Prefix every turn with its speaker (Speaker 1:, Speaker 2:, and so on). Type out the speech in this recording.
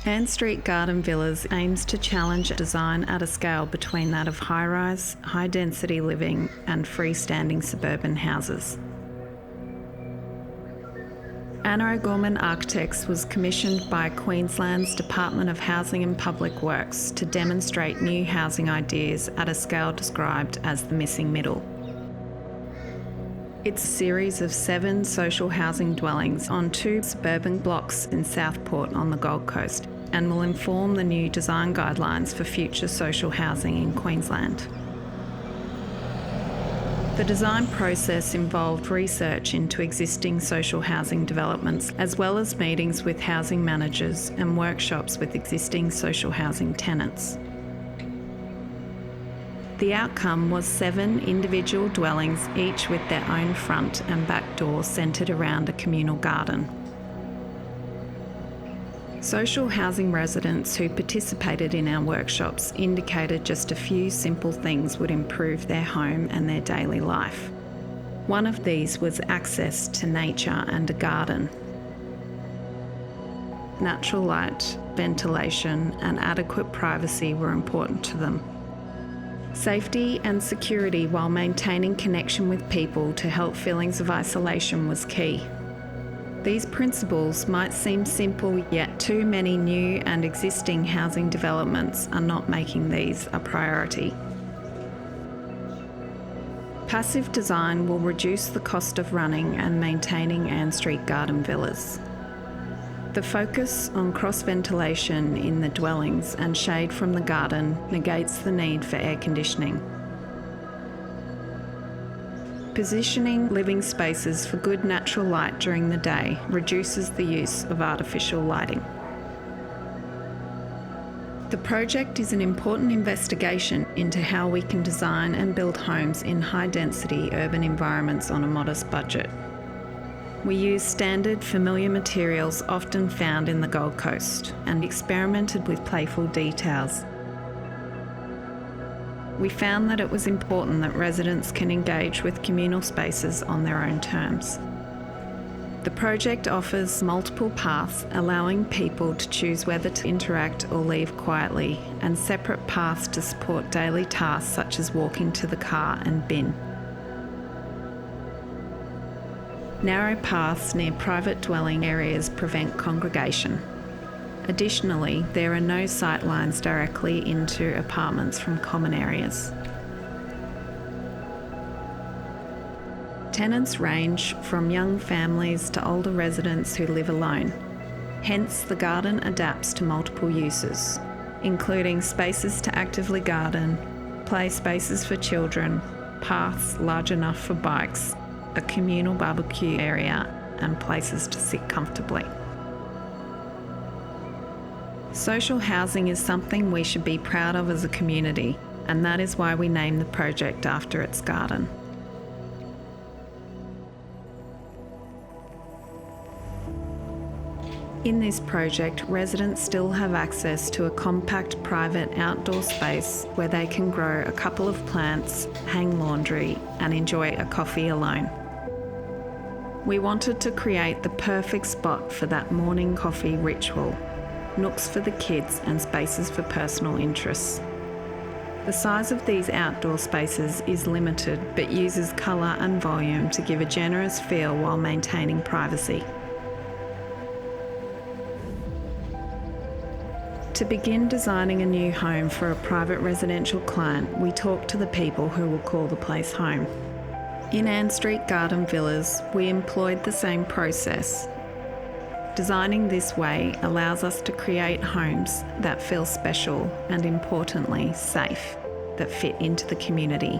Speaker 1: Ann Street Garden Villas aims to challenge design at a scale between that of high-rise, high-density living and freestanding suburban houses. Anna O'Gorman Architects was commissioned by Queensland's Department of Housing and Public Works to demonstrate new housing ideas at a scale described as the missing middle. It's a series of 7 social housing dwellings on 2 suburban blocks in Southport on the Gold Coast and will inform the new design guidelines for future social housing in Queensland. The design process involved research into existing social housing developments, as well as meetings with housing managers and workshops with existing social housing tenants. The outcome was 7 individual dwellings, each with their own front and back door centred around a communal garden. Social housing residents who participated in our workshops indicated just a few simple things would improve their home and their daily life. One of these was access to nature and a garden. Natural light, ventilation, and adequate privacy were important to them. Safety and security while maintaining connection with people to help feelings of isolation was key. These principles might seem simple, yet too many new and existing housing developments are not making these a priority. Passive design will reduce the cost of running and maintaining Ann Street Garden Villas. The focus on cross-ventilation in the dwellings and shade from the garden negates the need for air conditioning. Positioning living spaces for good natural light during the day reduces the use of artificial lighting. The project is an important investigation into how we can design and build homes in high-density urban environments on a modest budget. We used standard, familiar materials often found in the Gold Coast and experimented with playful details. We found that it was important that residents can engage with communal spaces on their own terms. The project offers multiple paths, allowing people to choose whether to interact or leave quietly, and separate paths to support daily tasks such as walking to the car and bin. Narrow paths near private dwelling areas prevent congregation. Additionally, there are no sight lines directly into apartments from common areas. Tenants range from young families to older residents who live alone. Hence, the garden adapts to multiple uses, including spaces to actively garden, play spaces for children, paths large enough for bikes, a communal barbecue area, and places to sit comfortably. Social housing is something we should be proud of as a community, and that is why we named the project after its garden. In this project, residents still have access to a compact private outdoor space where they can grow a couple of plants, hang laundry, and enjoy a coffee alone. We wanted to create the perfect spot for that morning coffee ritual, nooks for the kids and spaces for personal interests. The size of these outdoor spaces is limited but uses colour and volume to give a generous feel while maintaining privacy. To begin designing a new home for a private residential client, we talked to the people who will call the place home. In Ann Street Garden Villas, we employed the same process. Designing this way allows us to create homes that feel special and, importantly, safe, that fit into the community.